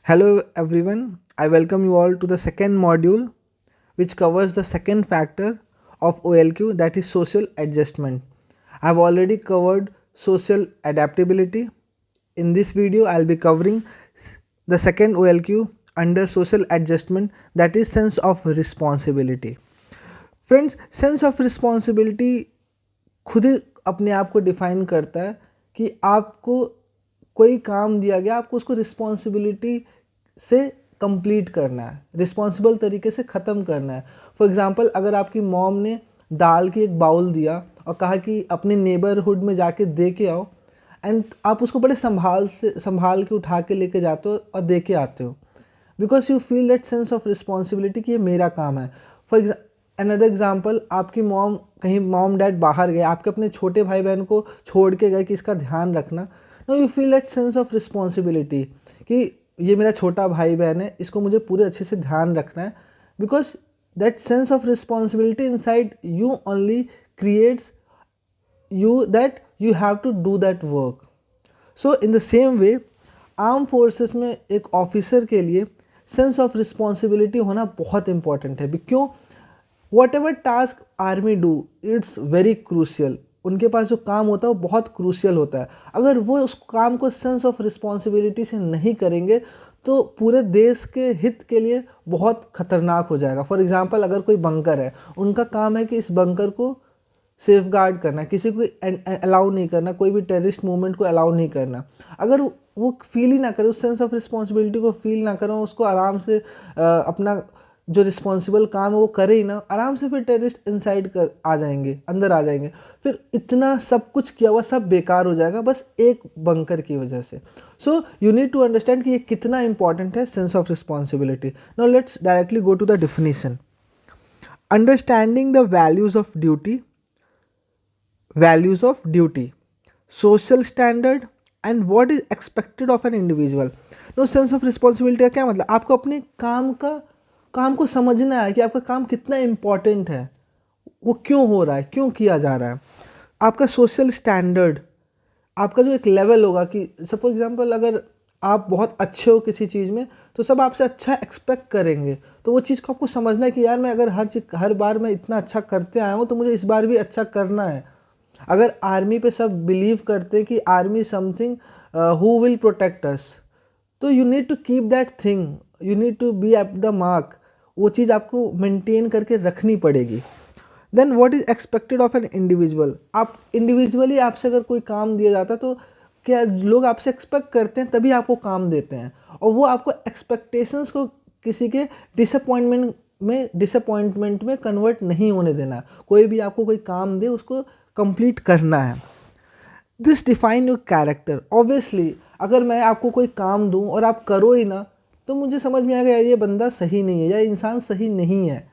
Hello everyone, I welcome you all to the second module which covers the second factor of OLQ, that is social adjustment. I have already covered social adaptability. In this video I will be covering the second OLQ under social adjustment, that is sense of responsibility. Friends, sense of responsibility खुद ही अपने आप को define करता है कि आपको कोई काम दिया गया, आपको उसको रिस्पॉन्सिबिलिटी से कंप्लीट करना है, रिस्पॉन्सिबल तरीके से ख़त्म करना है. फॉर एग्ज़ाम्पल, अगर आपकी मॉम ने दाल की एक बाउल दिया और कहा कि अपने नेबरहुड में जाके दे के आओ, एंड आप उसको बड़े संभाल के उठा के लेके जाते हो और दे के आते हो, because you feel that sense of responsibility कि ये मेरा काम है. फॉर अनदर एग्जाम्पल, आपकी मॉम डैड बाहर गए, आपके अपने छोटे भाई बहन को छोड़ के गए कि इसका ध्यान रखना. No, you feel that sense of responsibility कि ये मेरा छोटा भाई बहन है, इसको मुझे पूरे अच्छे से ध्यान रखना है. Because that sense of responsibility inside you only creates you that you have to do that work. So in the same way, arm forces में एक ऑफिसर के लिए सेंस ऑफ रिस्पॉन्सिबिलिटी होना बहुत इंपॉर्टेंट है. क्यों? What ever task army do, it's very crucial. उनके पास जो काम होता है वो बहुत क्रूशियल होता है. अगर वो उस काम को सेंस ऑफ रिस्पॉन्सिबिलिटी से नहीं करेंगे तो पूरे देश के हित के लिए बहुत खतरनाक हो जाएगा. फॉर एग्जाम्पल, अगर कोई बंकर है, उनका काम है कि इस बंकर को सेफ गार्ड करना, किसी को अलाउ नहीं करना, कोई भी टेररिस्ट मूवमेंट को अलाउ नहीं करना. अगर वो फील ही ना करे, उस सेंस ऑफ रिस्पॉन्सिबिलिटी को फील ना करें, उसको आराम से अपना जो रिस्पॉन्सिबल काम है वो करे ही ना, आराम से फिर टेररिस्ट इनसाइड कर आ जाएंगे, अंदर आ जाएंगे. फिर इतना सब कुछ किया हुआ सब बेकार हो जाएगा बस एक बंकर की वजह से. So you need to understand कि ये कितना इंपॉर्टेंट है sense of responsibility. Now let's directly go to the definition. Understanding the values of duty, values of duty, social standard and what is expected of an individual. No, sense of responsibility का क्या मतलब? आपको अपने काम को समझना है कि आपका काम कितना इम्पॉर्टेंट है, वो क्यों हो रहा है, क्यों किया जा रहा है. आपका सोशल स्टैंडर्ड, आपका जो एक लेवल होगा कि फॉर एग्जांपल अगर आप बहुत अच्छे हो किसी चीज़ में तो सब आपसे अच्छा एक्सपेक्ट करेंगे. तो वो चीज़ को आपको समझना है कि यार मैं अगर हर बार मैं इतना अच्छा करते आया हूँ तो मुझे इस बार भी अच्छा करना है. अगर आर्मी पे सब बिलीव करते कि army something who will protect us, तो you need to keep that thing, you need to be at the mark. वो चीज़ आपको मेंटेन करके रखनी पड़ेगी. Then what is expected of an individual. आप इंडिविजुअली, आपसे अगर कोई काम दिया जाता तो क्या लोग आपसे एक्सपेक्ट करते हैं तभी आपको काम देते हैं, और वो आपको एक्सपेक्टेशंस को किसी के डिसअपॉइंटमेंट में कन्वर्ट नहीं होने देना. कोई भी आपको कोई काम दे उसको कंप्लीट करना है. This define your character. Obviously अगर मैं आपको कोई काम दूं और आप करो ही ना तो मुझे समझ में आएगा यार ये बंदा सही नहीं है या इंसान सही नहीं है,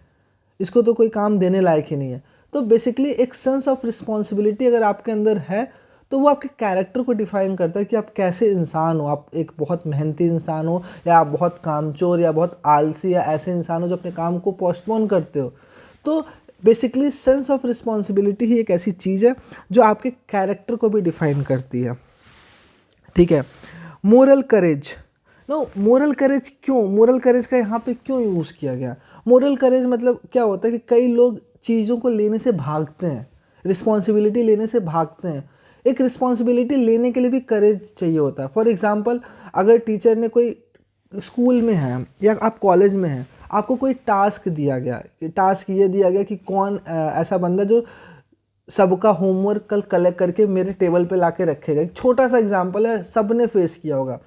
इसको तो कोई काम देने लायक ही नहीं है. तो बेसिकली एक सेंस ऑफ रिस्पॉन्सिबिलिटी अगर आपके अंदर है तो वो आपके कैरेक्टर को डिफाइन करता है कि आप कैसे इंसान हो. आप एक बहुत मेहनती इंसान हो, या आप बहुत कामचोर या बहुत आलसी या ऐसे इंसान हो जो अपने काम को पोस्टपोन करते हो. तो बेसिकली सेंस ऑफ रिस्पॉन्सिबिलिटी ही एक ऐसी चीज़ है जो आपके कैरेक्टर को भी डिफाइन करती है. ठीक है. मोरल करेज. नो, मोरल करेज क्यों, मोरल करेज का यहाँ पे क्यों यूज़ किया गया? मोरल करेज मतलब क्या होता है कि कई लोग चीज़ों को लेने से भागते हैं, रिस्पॉन्सिबिलिटी लेने से भागते हैं. एक रिस्पॉन्सिबिलिटी लेने के लिए भी करेज चाहिए होता है. फॉर एग्जाम्पल, अगर टीचर ने कोई स्कूल में है या आप कॉलेज में हैं, आपको कोई टास्क दिया गया कि टास्क ये दिया गया कि कौन ऐसा बंदा जो सबका होमवर्क कल कलेक्ट करके मेरे टेबल पे लाके रखेगा. एक छोटा सा एग्जांपल है, सब ने फेस किया होगा.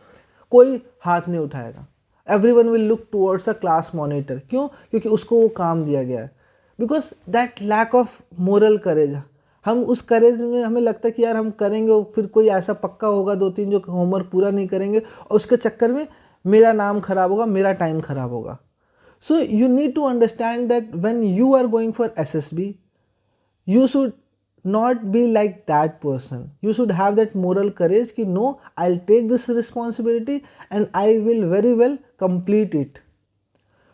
कोई हाथ नहीं उठाएगा. Everyone will look towards the class monitor. क्यों? क्योंकि उसको वो काम दिया गया है. Because that lack of moral courage. हम उस करेज में हमें लगता है कि यार हम करेंगे, और फिर कोई ऐसा पक्का होगा 2-3 जो होमवर्क पूरा नहीं करेंगे और उसके चक्कर में मेरा नाम खराब होगा, मेरा टाइम खराब होगा. So you need to understand that when you are going for SSB, you should not be like that person. You should have that moral courage कि no, I'll take this responsibility and I will very well complete it.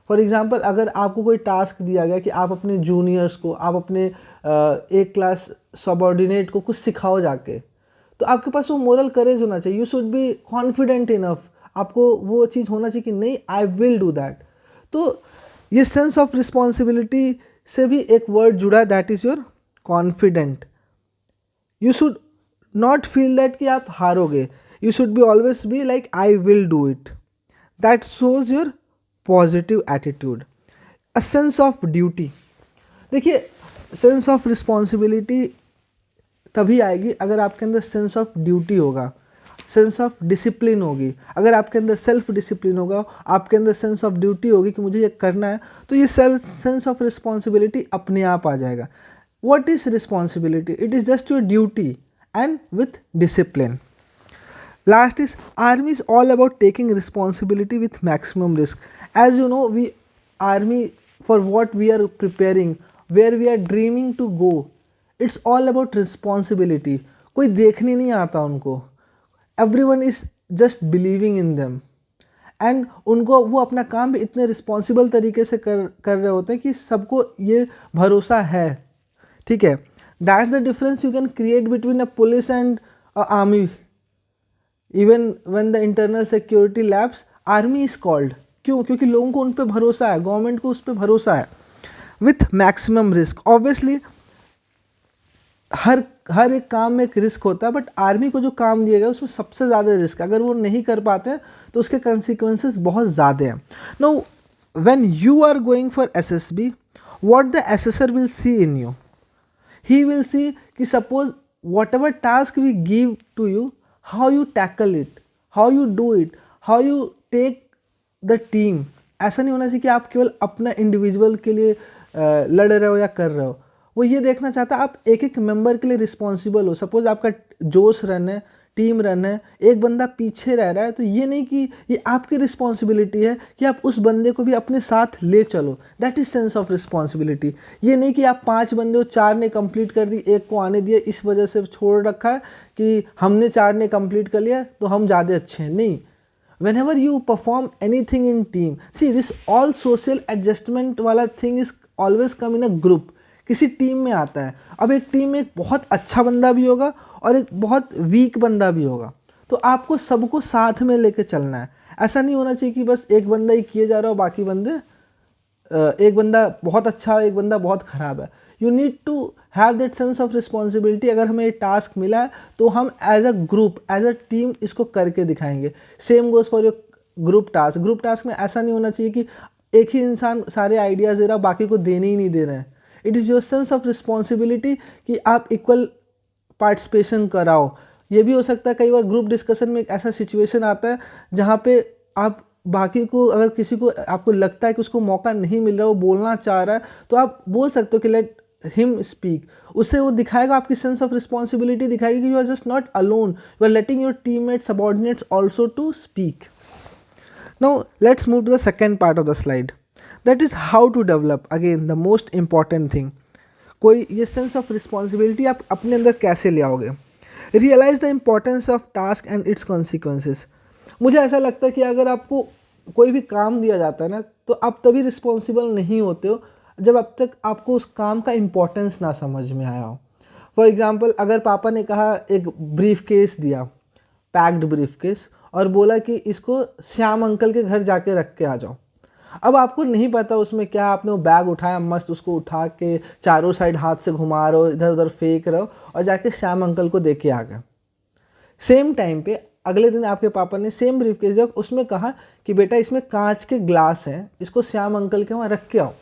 For example, अगर आपको कोई task दिया गया कि आप अपने juniors को, आप अपने एक क्लास सबॉर्डिनेट को कुछ सिखाओ जाके, तो आपके पास वो मोरल करेज होना चाहिए. You should be confident enough. आपको वो चीज़ होना चाहिए कि नहीं, आई विल डू दैट। तो ये सेंस ऑफ रिस्पॉन्सिबिलिटी से भी एक वर्ड जुड़ा है, that is your confident. You should not feel that कि आप हारोगे, you should be always be like I will do it. That shows your positive attitude. A sense of duty, देखिए sense of responsibility तभी आएगी अगर आपके अंदर sense of duty होगा, सेंस ऑफ डिसिप्लिन होगी। अगर आपके अंदर सेल्फ डिसिप्लिन होगा, आपके अंदर सेंस ऑफ ड्यूटी होगी कि मुझे ये करना है, तो ये सेंस ऑफ रिस्पॉन्सिबिलिटी अपने आप आ जाएगा। What is responsibility? It is just your duty and with discipline. Last is army is all about taking responsibility with maximum risk. As you know, we army, for what we are preparing, where we are dreaming to go, it's all about responsibility. कोई देखने नहीं आता उनको, everyone is just believing in them, and उनको वो अपना काम भी इतने रिस्पॉन्सिबल तरीके से कर रहे होते हैं कि सबको ये भरोसा है, ठीक है। That's the difference you can create between a police and army. Even when the internal security labs, army is called, क्यों? क्योंकि लोगों को उन पर भरोसा है, गवर्नमेंट को उस पर भरोसा है। विथ मैक्सिमम रिस्क, ऑब्वियसली हर एक काम में एक रिस्क होता है, बट आर्मी को जो काम दिया गया उसमें सबसे ज़्यादा रिस्क, अगर वो नहीं कर पाते हैं तो उसके कंसिक्वेंसेस बहुत ज़्यादा हैं। No, when you are going for SSB, what the assessor will see in you, he will see कि suppose whatever task we give to you, how you tackle it, how you do it, how you take the team। ऐसा नहीं होना चाहिए कि आप केवल अपना individual के लिए लड़ रहे हो या कर रहे हो। वो ये देखना चाहता है आप एक एक मेंबर के लिए रिस्पॉन्सिबल हो। सपोज आपका जोश रन है, टीम रन है, एक बंदा पीछे रह रहा है, तो ये नहीं कि ये आपकी रिस्पॉन्सिबिलिटी है कि आप उस बंदे को भी अपने साथ ले चलो। That is sense of responsibility. ये नहीं कि आप 5 बंदे हो, 4 ने कंप्लीट कर दी, एक को आने दिया, इस वजह से छोड़ रखा है कि हमने 4 ने कंप्लीट कर लिया तो हम ज़्यादा अच्छे हैं। नहीं, whenever you perform anything in team, see this all social adjustment वाला thing is always come in a group। किसी टीम में आता है। अब एक टीम में एक बहुत अच्छा बंदा भी होगा और एक बहुत वीक बंदा भी होगा, तो आपको सबको साथ में लेके चलना है। ऐसा नहीं होना चाहिए कि बस एक बंदा ही किए जा रहा हो, बाकी बंदे एक बंदा बहुत अच्छा है, एक बंदा बहुत ख़राब है। You need to have that sense of responsibility. अगर हमें ये टास्क मिला है तो हम as a group, as a team इसको करके दिखाएंगे। Same goes for your group task. Group task में ऐसा नहीं होना चाहिए कि एक ही इंसान सारे आइडियाज़ दे रहा, बाकी को देने ही नहीं दे रहे हैं। It is your sense of responsibility कि आप इक्वल पार्टिसिपेशन कराओ। ये भी हो सकता है कई बार ग्रुप डिस्कशन में एक ऐसा सिचुएशन आता है जहाँ पे आप बाकी को, अगर किसी को आपको लगता है कि उसको मौका नहीं मिल रहा, वो बोलना चाह रहा है, तो आप बोल सकते हो कि लेट हिम स्पीक। उससे वो दिखाएगा, आपकी सेंस ऑफ रिस्पॉन्सिबिलिटी दिखाएगी कि you are just not alone, you are letting your teammate subordinates also to speak. Now let's move to the second part of the slide, that is how to develop, again the most important thing. कोई ये sense of responsibility आप अपने अंदर कैसे ले आओगे? Realise the importance of task and its consequences. मुझे ऐसा लगता है कि अगर आपको कोई भी काम दिया जाता है ना, तो आप तभी रिस्पॉन्सिबल नहीं होते हो जब अब तक आपको उस काम का इम्पोर्टेंस ना समझ में आया हो। फॉर एग्ज़ाम्पल, अगर पापा ने कहा एक ब्रीफ केस दिया, पैक्ड ब्रीफ केस, और बोला कि इसको श्याम अंकल के घर जाके रख के आ जाओ। अब आपको नहीं पता उसमें क्या, आपने वो बैग उठाया, मस्त उसको उठा के चारों साइड हाथ से घुमा रहे हो, इधर उधर फेंक रहे हो, और जाके श्याम अंकल को दे के आ गए। सेम टाइम पे अगले दिन आपके पापा ने सेम ब्रीफ केस दिया, उसमें कहा कि बेटा इसमें कांच के ग्लास हैं, इसको श्याम अंकल के वहाँ रख के आओ।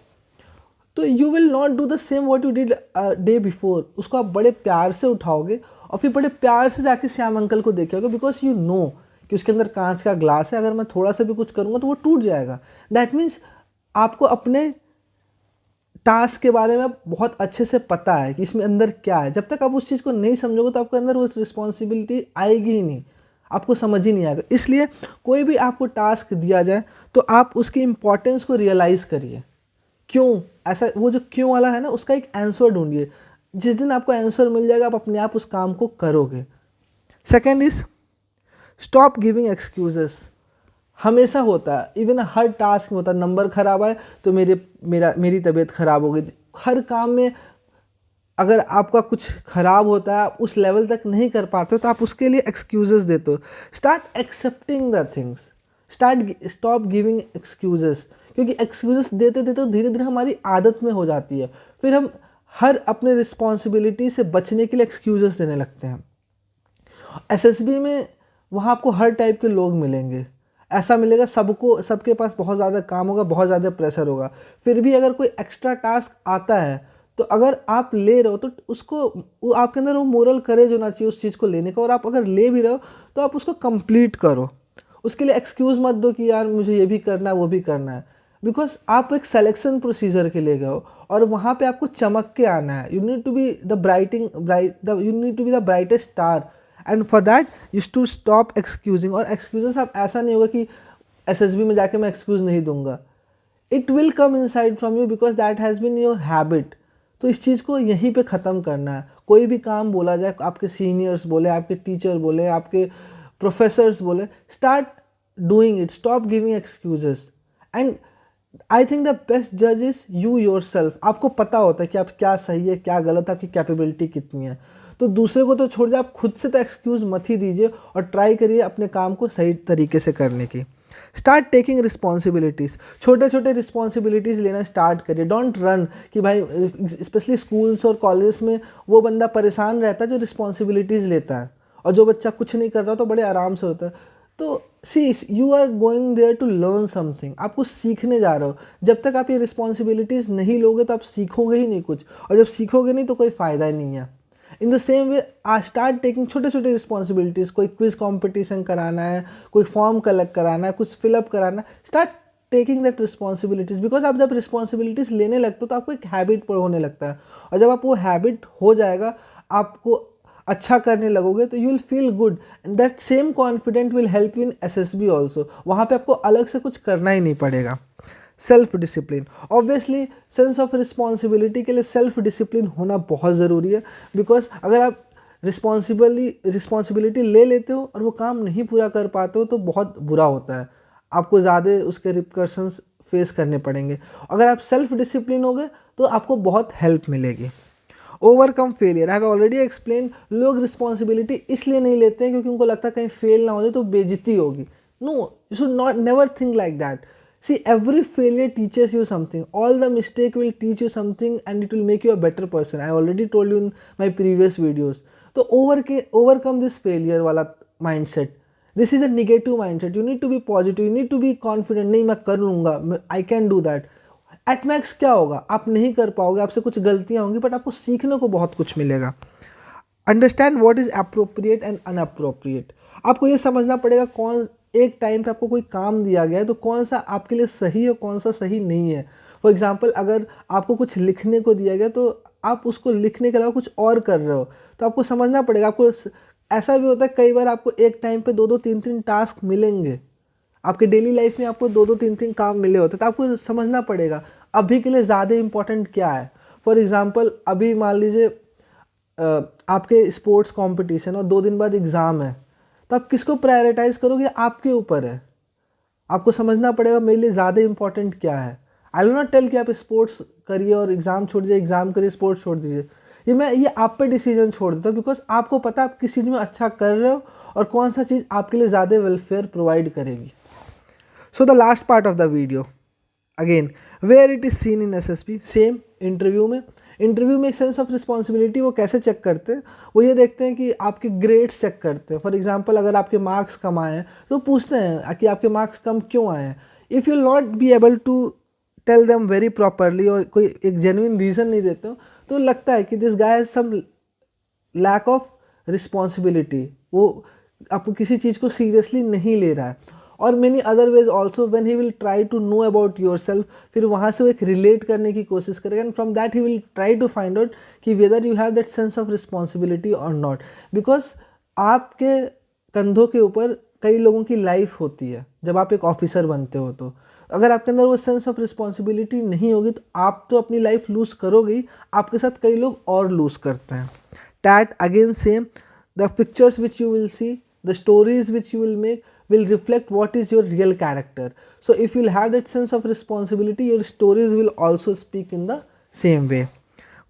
तो you will not do the same what you did day before. उसको आप बड़े प्यार से उठाओगे और फिर बड़े प्यार से जाके श्याम अंकल को देखे आओगे, बिकॉज यू नो कि उसके अंदर कांच का ग्लास है, अगर मैं थोड़ा सा भी कुछ करूँगा तो वो टूट जाएगा। दैट मीन्स आपको अपने टास्क के बारे में बहुत अच्छे से पता है कि इसमें अंदर क्या है। जब तक आप उस चीज़ को नहीं समझोगे तो आपके अंदर वो रिस्पॉन्सिबिलिटी आएगी ही नहीं, आपको समझ ही नहीं आएगा। इसलिए कोई भी आपको टास्क दिया जाए तो आप उसकी इम्पोर्टेंस को रियलाइज़ करिए। क्यों ऐसा, वो जो क्यों वाला है ना, उसका एक आंसर ढूंढिए। जिस दिन आपको आंसर मिल जाएगा, आप अपने आप उस काम को करोगे। Second is stop giving excuses. हमेशा होता है, इवन हर टास्क में होता है। नंबर खराब आए तो मेरी तबीयत खराब हो गई। हर काम में अगर आपका कुछ खराब होता है, आप उस लेवल तक नहीं कर पाते हो, तो आप उसके लिए एक्सक्यूजेस देते हो। Start accepting the things. Stop giving excuses, क्योंकि एक्सक्यूजेस देते देते धीरे धीरे हमारी आदत में हो जाती है, फिर हम हर अपने रिस्पॉन्सिबिलिटी से बचने के लिए एक्सक्यूजेस देने लगते हैं। एसएसबी में वहाँ आपको हर टाइप के लोग मिलेंगे, ऐसा मिलेगा सबको, सबके पास बहुत ज़्यादा काम होगा, बहुत ज़्यादा प्रेशर होगा, फिर भी अगर कोई एक्स्ट्रा टास्क आता है तो अगर आप ले रहे हो तो उसको आपके अंदर वो मोरल करेज होना चाहिए उस चीज़ को लेने का, और आप अगर ले भी रहे हो तो आप उसको कंप्लीट करो। उसके लिए एक्सक्यूज़ मत दो कि यार मुझे ये भी करना है वो भी करना है, बिकॉज आप एक सिलेक्शन प्रोसीजर के लिए गए हो और वहाँ पे आपको चमक के आना है। You need to be you need to be the brightest star, and for that you to stop excusing. और एक्सक्यूजेस आप ऐसा नहीं होगा कि एसएसबी में जाके मैं एक्सक्यूज़ नहीं दूंगा, it will come inside from you because that has been your habit. तो इस चीज़ को यहीं पे ख़त्म करना है। कोई भी काम बोला जाए, आपके सीनियर्स बोले, आपके टीचर बोले, आपके प्रोफेसर्स बोले, start doing it, stop giving excuses. And I think the best जज इज़ यू योर सेल्फ। आपको पता होता है कि आप क्या सही है क्या गलत है, आपकी कैपेबिलिटी कितनी है। तो दूसरे को तो छोड़ दीजिए, आप खुद से तो एक्सक्यूज़ मत ही दीजिए और ट्राई करिए अपने काम को सही तरीके से करने की। स्टार्ट टेकिंग रिस्पॉन्सिबिलिटीज़, छोटे छोटे रिस्पॉन्सिबिलिटीज़ लेना स्टार्ट करिए। डोंट रन कि भाई, स्पेशली स्कूल्स और कॉलेज में वो बंदा परेशान रहता है जो रिस्पॉन्सिबिलिटीज़ लेता है, और जो बच्चा कुछ नहीं कर रहा तो बड़े आराम से होता है। तो see, you are going there to learn something, आप कुछ सीखने जा रहे हो। जब तक आप ये रिस्पॉन्सिबिलिटीज़ नहीं लोगे तो आप सीखोगे ही नहीं कुछ, और जब सीखोगे नहीं तो कोई फ़ायदा ही नहीं है। In the same way I start taking छोटे छोटे रिस्पॉन्सिबिलिटीज़। कोई क्विज कॉम्पिटिशन कराना है, कोई फॉर्म कलेक्ट कराना है, कुछ फिलअप कराना है, start taking that responsibilities. Because आप जब रिस्पॉन्सिबिलिटीज़ लेने लगते हो तो आपको एक हैबिट पर होने लगता है, और जब आप वो हैबिट हो जाएगा, आपको अच्छा करने लगोगे तो you will feel good, that same confident will help you in SSB also. वहाँ पे आपको अलग से कुछ करना ही नहीं पड़ेगा। Self discipline, obviously sense of responsibility के लिए सेल्फ डिसिप्लिन होना बहुत ज़रूरी है। बिकॉज अगर आप रिस्पॉन्सिबिलिटी ले लेते हो और वो काम नहीं पूरा कर पाते हो तो बहुत बुरा होता है, आपको ज़्यादा उसके रिपकर्शंस फेस करने पड़ेंगे। अगर आप सेल्फ डिसिप्लिन हो गए तो आपको बहुत हेल्प मिलेगी। Overcome failure, I have already explain. लोग रिस्पॉन्सिबिलिटी इसलिए नहीं लेते हैं क्योंकि उनको लगता है कहीं फेल ना हो जाए तो बेइज्जती होगी। No, you should not never think like that. See, every failure teaches you something. All the mistake will teach you something and it will make you a better person. I already told you in my previous videos. तो overcome this failure वाला mindset. This is a negative mindset. You need to be positive. You need to be confident. नहीं, मैं कर लूँगा, I can do that. At max क्या होगा, आप नहीं कर पाओगे, आपसे कुछ गलतियाँ होंगी, बट आपको सीखने को बहुत कुछ मिलेगा। Understand what is appropriate and inappropriate. आपको ये समझना पड़ेगा कौन एक टाइम पे आपको कोई काम दिया गया है तो कौन सा आपके लिए सही है, कौन सा सही नहीं है। फॉर एग्जांपल, अगर आपको कुछ लिखने को दिया गया तो आप उसको लिखने के अलावा कुछ और कर रहे हो तो आपको समझना पड़ेगा। आपको ऐसा भी होता है कई बार आपको एक टाइम पे 2-2 3-3 टास्क मिलेंगे, आपके डेली लाइफ में आपको 2-2 3-3 काम मिले होते हैं, तो आपको समझना पड़ेगा अभी के लिए ज़्यादा इंपॉर्टेंट क्या है। फॉर एग्ज़ाम्पल, अभी मान लीजिए आपके स्पोर्ट्स कंपटीशन और 2 दिन बाद एग्ज़ाम है, तो आप किसको प्रायोरिटाइज करोगे, आपके ऊपर है। आपको समझना पड़ेगा मेरे लिए ज़्यादा इंपॉर्टेंट क्या है। आई विल नॉट टेल कि आप स्पोर्ट्स करिए और एग्ज़ाम छोड़ दीजिए, एग्ज़ाम करिए स्पोर्ट्स छोड़ दीजिए। ये आप पे डिसीजन छोड़ देता हूँ, बिकॉज आपको पता है आप किस चीज़ में अच्छा कर रहे हो और कौन सा चीज़ आपके लिए ज़्यादा वेलफेयर प्रोवाइड करेगी। So the last part of the video, again where it is seen in SSB, same interview में सेंस ऑफ रिस्पॉन्सिबिलिटी वो कैसे चेक करते हैं, वो ये देखते हैं कि आपके ग्रेड्स चेक करते हैं। फॉर एग्जांपल, अगर आपके मार्क्स कम आए हैं तो पूछते हैं कि आपके मार्क्स कम क्यों आए हैं। If you not be able to tell them very properly और कोई एक जेन्युइन रीज़न नहीं देते हो तो लगता है कि this guy has some lack of responsibility, वो आप किसी चीज़ को सीरियसली नहीं ले रहा है। और many other ways also when he will try to know about yourself, फिर वहाँ से वो एक रिलेट करने की कोशिश करेगा, and from that he will try to find out कि whether you have that sense of responsibility और नॉट। बिकॉज आपके कंधों के ऊपर कई लोगों की लाइफ होती है। जब आप एक ऑफिसर बनते हो तो अगर आपके अंदर वो सेंस ऑफ रिस्पॉन्सिबिलिटी नहीं होगी तो आप तो अपनी लाइफ लूज़ करोगे ही, आपके साथ कई लोग और लूज़ करते हैं। That again same, the pictures which you will see, the stories which you will make will reflect what is your real character. So if you'll have that sense of responsibility, your stories will also speak in the same way.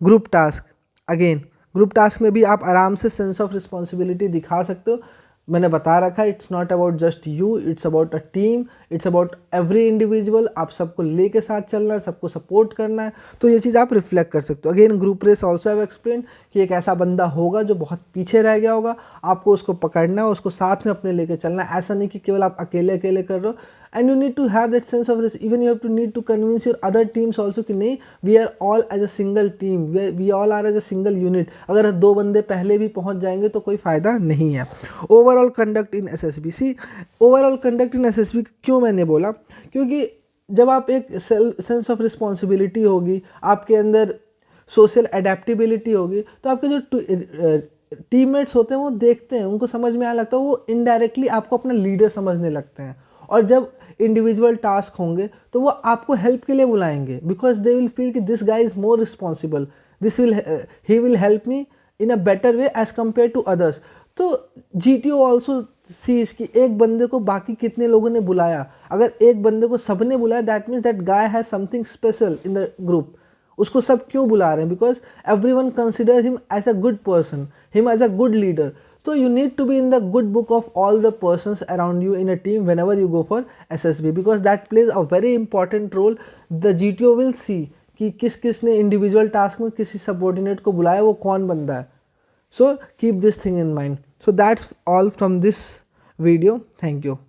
Group task, again group task में भी आप आराम से sense of responsibility दिखा सकते हो, मैंने बता रखा है, it's not about just you, it's about a team, it's about every individual. आप सबको लेके साथ चलना है, सबको सपोर्ट करना है, तो ये चीज़ आप रिफ्लेक्ट कर सकते हो। Again group race also have explain कि एक ऐसा बंदा होगा जो बहुत पीछे रह गया होगा, आपको उसको पकड़ना है, उसको साथ में अपने लेके चलना है। ऐसा नहीं कि केवल आप अकेले अकेले कर रहे हो, and you need to have that sense of risk. Even you have to need to convince your other teams also कि नहीं, we are all as a single team, we all are as a single unit. अगर 2 बंदे पहले भी पहुंच जाएंगे तो कोई फ़ायदा नहीं है। Overall conduct in SSB, see overall conduct in SSB क्यों मैंने बोला, क्योंकि जब आप एक सेंस ऑफ रिस्पॉन्सिबिलिटी होगी, आपके अंदर सोशल एडेप्टेबिलिटी होगी, तो आपके जो टीममेट्स होते हैं वो देखते हैं, उनको समझ में आने लगता है, वो इनडायरेक्टली आपको अपना लीडर समझने लगते हैं। और जब इंडिविजुअल टास्क होंगे तो वो आपको हेल्प के लिए बुलाएंगे, बिकॉज दे विल फील कि this guy is more responsible, he will help me in a better way as compare to others. तो GTO ऑल्सो सीज कि एक बंदे को बाकी कितने लोगों ने बुलाया। अगर एक बंदे को सबने बुलाया, that means that guy has something special in the group. उसको सब क्यों बुला रहे हैं, because every one consider him as a good person, him as a good leader. So you need to be in the good book of all the persons around you in a team whenever you go for SSB, because that plays a very important role. The GTO will see कि किस किस ने individual task में किसी subordinate को बुलाया, वो कौन बंदा है। So keep this thing in mind. So that's all from this video. Thank you.